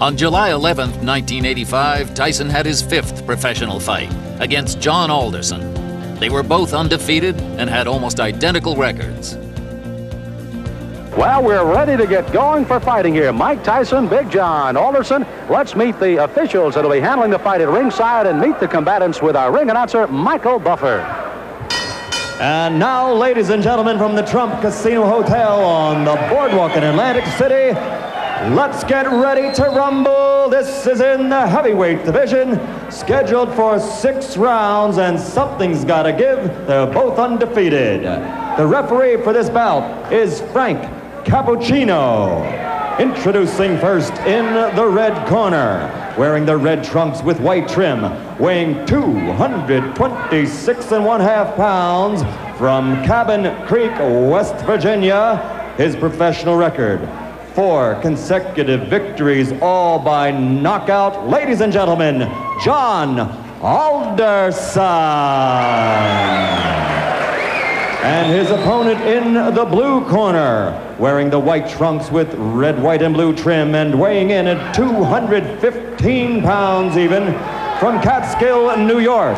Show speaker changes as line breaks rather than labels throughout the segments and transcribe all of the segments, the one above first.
On July 11th, 1985, Tyson had his 5th professional fight against John Alderson. They were both undefeated and had almost identical records.
Well, we're ready to get going for fighting here. Mike Tyson, Big John Alderson. Let's meet the officials that will be handling the fight at ringside and meet the combatants with our ring announcer, Michael Buffer.
And now, ladies and gentlemen, from the Trump Casino Hotel on the boardwalk in Atlantic City, let's get ready to rumble. This is in the heavyweight division, scheduled for 6 rounds, and something's got to give. They're both undefeated. The referee for this bout is Frank Cappuccino. Introducing first in the red corner, wearing the red trunks with white trim, weighing 226.5 pounds, from Cabin Creek, West Virginia, his professional record: 4 consecutive victories, all by knockout. Ladies and gentlemen, John Alderson. And his opponent in the blue corner, wearing the white trunks with red, white, and blue trim, and weighing in at 215 pounds even, from Catskill, New York.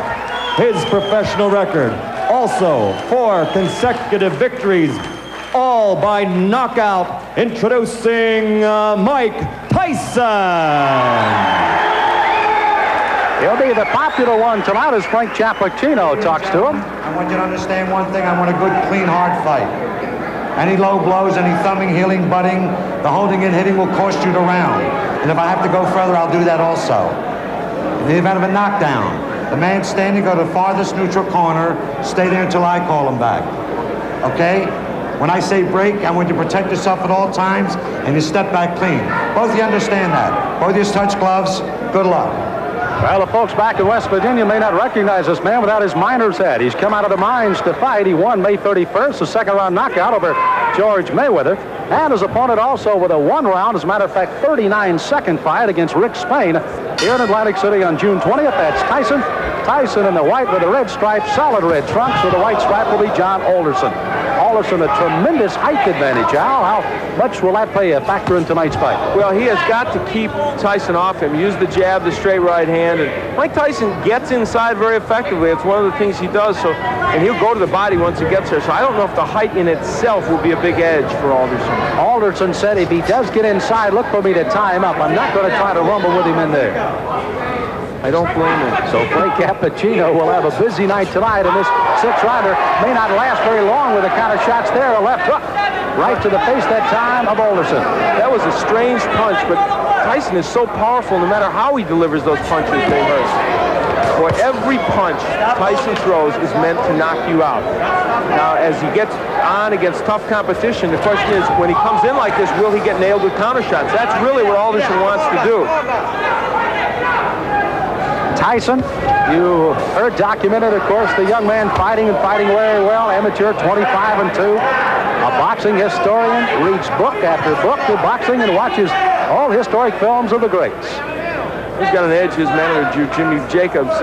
His professional record, also 4 consecutive victories, all by knockout. Introducing Mike Tyson.
He'll be the popular one tonight as Frank Cappuccino talks to him.
I want you to understand one thing. I want a good, clean, hard fight. Any low blows, any thumbing, heeling, butting, the holding and hitting will cost you the round. And if I have to go further, I'll do that also. In the event of a knockdown, the man standing, go to the farthest neutral corner, stay there until I call him back. Okay? When I say break, I want you to protect yourself at all times, and you step back clean. Both of you understand that. Both of you touch gloves. Good luck.
Well, the folks back in West Virginia may not recognize this man without his miner's hat. He's come out of the mines to fight. He won May 31st, a second-round knockout over George Mayweather. And his opponent also with a 1-round, as a matter of fact, 39-second fight against Rick Spain here in Atlantic City on June 20th. That's Tyson. Tyson in the white with the red stripe, solid red trunks. With the white stripe will be John Alderson. Alderson, a tremendous height advantage. How much will that play a factor in tonight's fight?
Well, he has got to keep Tyson off him. Use the jab, the straight right hand. And Mike Tyson gets inside very effectively. It's one of the things he does. And he'll go to the body once he gets there. So I don't know if the height in itself will be a big edge for Alderson.
Alderson said if he does get inside, look for me to tie him up. I'm not going to try to rumble with him in there.
I don't blame him.
So Frank Cappuccino will have a busy night tonight, and this 6-rounder may not last very long with the kind of shots there. A left hook right to the face that time of Alderson.
That was a strange punch, but Tyson is so powerful. No matter how he delivers those punches, they hurt. Boy, every punch Tyson throws is meant to knock you out. Now, as he gets on against tough competition, the question is, when he comes in like this, will he get nailed with counter shots? That's really what Alderson wants to do.
Tyson, you heard documented, of course, the young man fighting and fighting very well. Amateur, 25-2. A boxing historian, reads book after book of boxing and watches all historic films of the greats.
He's got an edge. His manager, Jimmy Jacobs,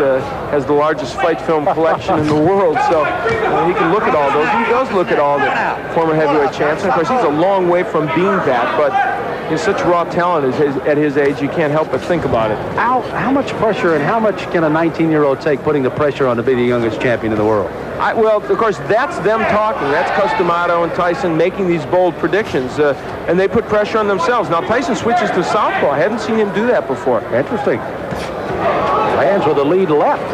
has the largest fight film collection in the world, so he can look at all those. He does look at all the former heavyweight champs. And of course, he's a long way from being that, but he's such raw talent at his age, you can't help but think about it.
How much pressure and how much can a 19-year-old take putting the pressure on to be the youngest champion in the world?
Well, of course, that's them talking. That's Customato and Tyson making these bold predictions, and they put pressure on themselves. Now, Tyson switches to southpaw. I haven't seen him do that before.
Interesting. Lands with the lead left.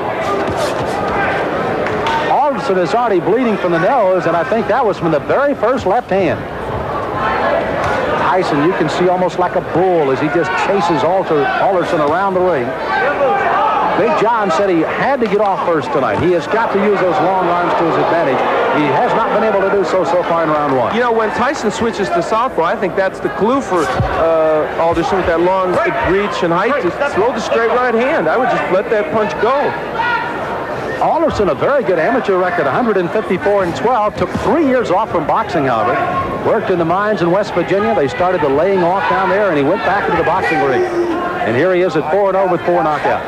Alderson is already bleeding from the nose, and I think that was from the very first left hand. Tyson, you can see almost like a bull as he just chases Alderson around the ring. Big John said he had to get off first tonight. He has got to use those long arms to his advantage. He has not been able to do so far in round 1.
You know, when Tyson switches to southpaw, I think that's the clue for Alderson with that long reach and height to throw the straight right hand. I would just let that punch go.
Alderson, a very good amateur record, 154-12. Took 3 years off from boxing, however. Worked in the mines in West Virginia. They started the laying off down there, and he went back into the boxing ring. And here he is at 4-0 with 4 knockouts.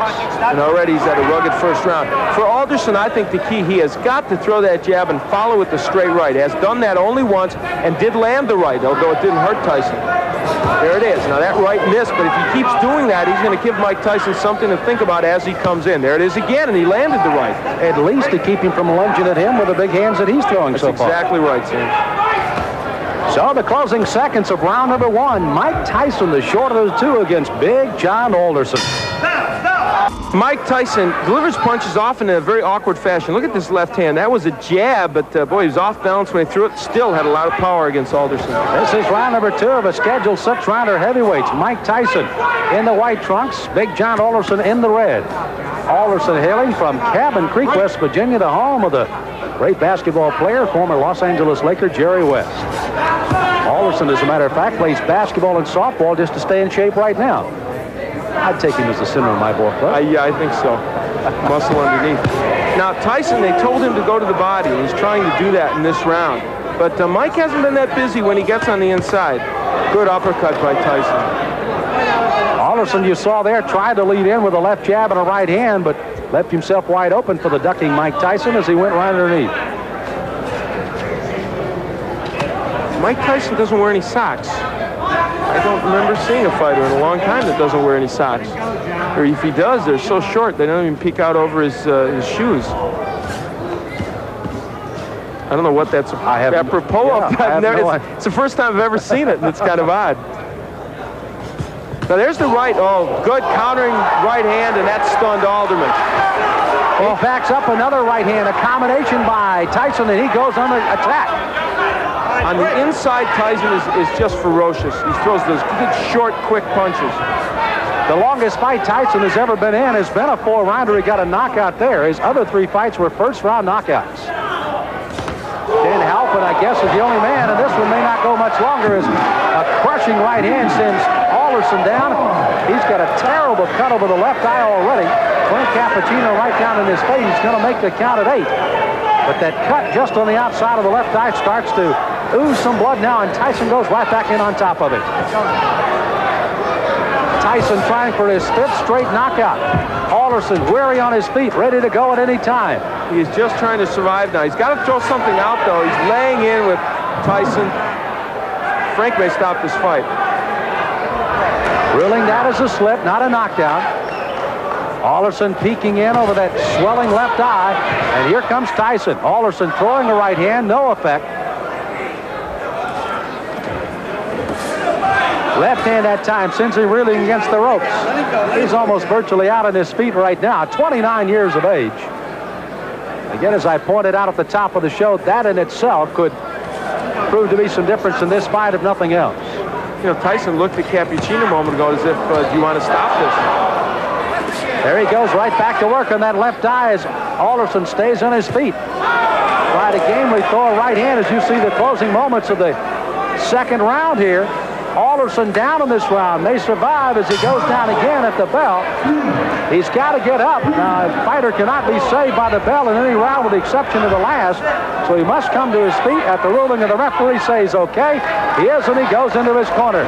And already he's at a rugged first round. For Alderson, I think the key, he has got to throw that jab and follow with the straight right. Has done that only once and did land the right, although it didn't hurt Tyson. There it is. Now that right missed, but if he keeps doing that, he's going to give Mike Tyson something to think about as he comes in. There it is again, and he landed the right.
At least to keep him from lunging at him with the big hands that he's throwing so far.
That's exactly right, Sam.
So the closing seconds of round number 1. Mike Tyson, the short of the two, against Big John Alderson.
Mike Tyson delivers punches often in a very awkward fashion. Look at this left hand. That was a jab, but boy, he was off balance when he threw it. Still had a lot of power against Alderson.
This is round number 2 of a scheduled 6-rounder heavyweights. Mike Tyson in the white trunks, Big John Alderson in the red. Alderson hailing from Cabin Creek, West Virginia, the home of the great basketball player, former Los Angeles Laker Jerry West. Alderson, as a matter of fact, plays basketball and softball just to stay in shape right now. I'd take him as the center of my ball club.
Yeah, I think so. Muscle underneath. Now, Tyson, they told him to go to the body, and he's trying to do that in this round. But Mike hasn't been that busy when he gets on the inside. Good uppercut by Tyson.
Alderson, you saw there, tried to lead in with a left jab and a right hand, but left himself wide open for the ducking Mike Tyson as he went right underneath.
Mike Tyson doesn't wear any socks. I don't remember seeing a fighter in a long time that doesn't wear any socks. Or if he does, they're so short they don't even peek out over his shoes. I don't know what that's apropos of. It's the first time I've ever seen it, and it's kind of odd. Now there's the right. Oh, good countering right hand, and that stunned Alderman.
He backs up another right hand, a combination by Tyson, and he goes on the attack.
On the inside, Tyson is just ferocious. He throws those good, short, quick punches.
The longest fight Tyson has ever been in has been a 4-rounder. He got a knockout there. His other 3 fights were first-round knockouts. Didn't help, and I guess is the only man, and this one may not go much longer, as a crushing right hand sends Alderson down. He's got a terrible cut over the left eye already. Clint Cappuccino right down in his face. He's going to make the count at 8. But that cut just on the outside of the left eye starts to ooze some blood now, and Tyson goes right back in on top of it. Tyson trying for his 5th straight knockout. Alderson weary on his feet, ready to go at any time.
He's just trying to survive now. He's got to throw something out, though. He's laying in with Tyson. Frank may stop this fight.
Ruling that as a slip, not a knockdown. Alderson peeking in over that swelling left eye, and here comes Tyson. Alderson throwing the right hand, no effect. Left hand that time sends him reeling against the ropes. He's almost virtually out on his feet right now, 29 years of age. Again, as I pointed out at the top of the show, that in itself could prove to be some difference in this fight, if nothing else.
You know, Tyson looked at Cappuccino a moment ago as if, do you want to stop this?
There he goes right back to work on that left eye as Alderson stays on his feet. Try to gamely throw a right hand as you see the closing moments of the second round here. Alderson down in this round, may survive as he goes down again at the bell. He's got to get up. Now, a fighter cannot be saved by the bell in any round with the exception of the last, so he must come to his feet at the ruling of the referee says okay. He is, and he goes into his corner.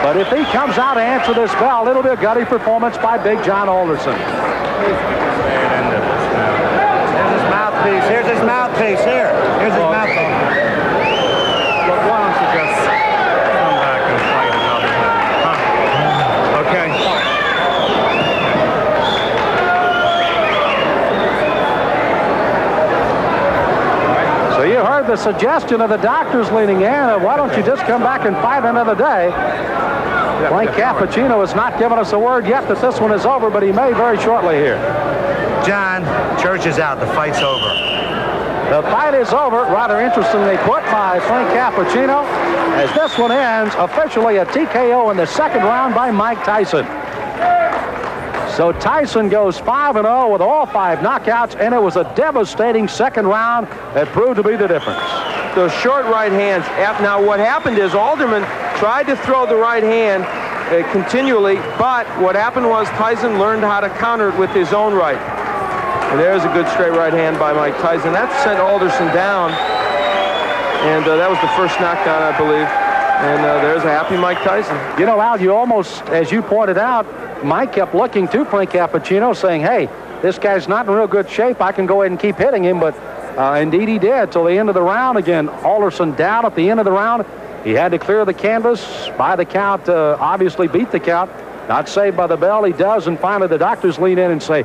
But if he comes out to answer this bell, it'll be a gutty performance by Big John Alderson.
Here's his mouthpiece. Here's his mouthpiece. Here's his mouthpiece.
Why don't you just come back and fight another time? Huh? Okay.
So you heard the suggestion of the doctors leaning in, why don't you just come back and fight another day? Frank Cappuccino has not given us a word yet that this one is over, but he may very shortly here.
John, church is out. The fight's over.
The fight is over, rather interestingly put by Frank Cappuccino, as this one ends officially a TKO in the second round by Mike Tyson. So Tyson goes 5-0 with all 5 knockouts, and it was a devastating second round that proved to be the difference.
Those short right hands. Now, what happened is Alderman tried to throw the right hand continually, but what happened was Tyson learned how to counter it with his own right. And there's a good straight right hand by Mike Tyson. That sent Alderson down, and that was the first knockdown, I believe. And there's a happy Mike Tyson.
You know, Al, you almost, as you pointed out, Mike kept looking to Frank Cappuccino saying, hey, this guy's not in real good shape. I can go ahead and keep hitting him, but indeed he did till the end of the round. Again, Alderson down at the end of the round. He had to clear the canvas by the count, obviously beat the count. Not saved by the bell. He does, and finally the doctors lean in and say,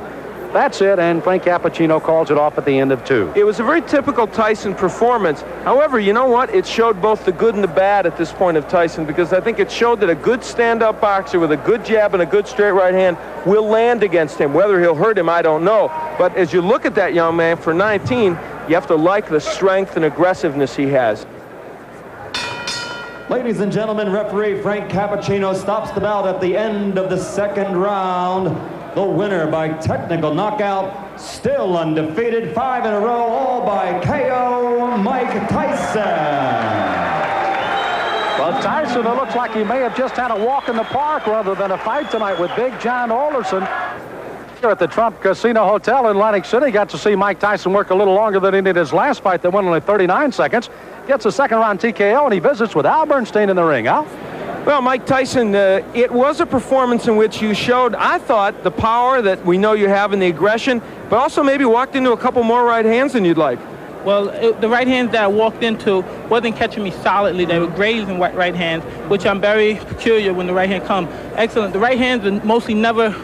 that's it, and Frank Cappuccino calls it off at the end of 2.
It was a very typical Tyson performance. However, you know what? It showed both the good and the bad at this point of Tyson, because I think it showed that a good stand-up boxer with a good jab and a good straight right hand will land against him. Whether he'll hurt him, I don't know. But as you look at that young man, for 19, you have to like the strength and aggressiveness he has.
Ladies and gentlemen, referee Frank Cappuccino stops the bout at the end of the second round. The winner by technical knockout, still undefeated, 5 in a row, all by KO, Mike Tyson.
Well, Tyson, it looks like he may have just had a walk in the park rather than a fight tonight with Big John Alderson. Here at the Trump Casino Hotel in Atlantic City, got to see Mike Tyson work a little longer than he did his last fight that went only 39 seconds. Gets a second-round TKO, and he visits with Al Bernstein in the ring. Al?
Well, Mike Tyson, it was a performance in which you showed, I thought, the power that we know you have and the aggression, but also maybe walked into a couple more right hands than you'd like.
Well, the right hands that I walked into wasn't catching me solidly. They were grazing right hands, which I'm very peculiar when the right hand comes. Excellent. The right hands are mostly never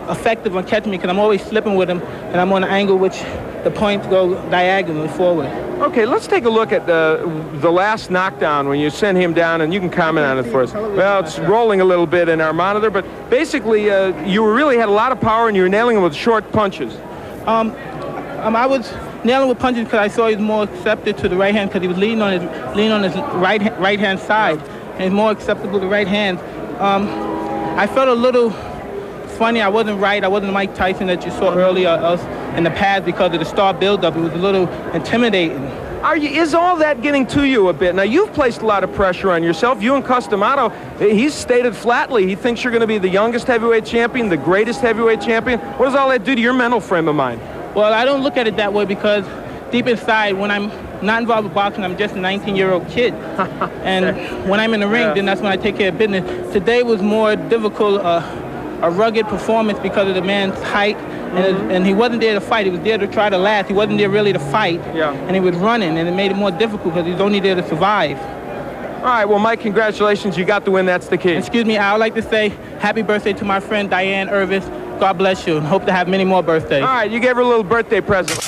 effective on catching me because I'm always slipping with them, and I'm on an angle which the points go diagonally forward.
Okay, let's take a look at the last knockdown when you sent him down, and you can comment on it for us. Well, it's rolling a little bit in our monitor, but basically you really had a lot of power and you were nailing him with short punches.
I was nailing with punches because I saw he was more accepted to the right hand because he was leaning on his right hand side, and he's more acceptable to right hand. I felt a little funny. I wasn't the Mike Tyson that you saw earlier in the past because of the star buildup. It was a little intimidating.
Is all that getting to you a bit? Now, you've placed a lot of pressure on yourself. You and Customato, he's stated flatly he thinks you're going to be the youngest heavyweight champion, the greatest heavyweight champion. What does all that do to your mental frame of mind?
Well, I don't look at it that way because deep inside, when I'm not involved with boxing, I'm just a 19-year-old kid. And when I'm in the ring, then that's when I take care of business. Today was more difficult, a rugged performance because of the man's height. And he wasn't there to fight. He was there to try to last. He wasn't there really to fight. Yeah. And he was running, and it made it more difficult because he was only there to survive.
All right, well, Mike, congratulations. You got the win. That's the key.
Excuse me, I would like to say happy birthday to my friend Diane Irvis. God bless you, and hope to have many more birthdays.
All right, you gave her a little birthday present.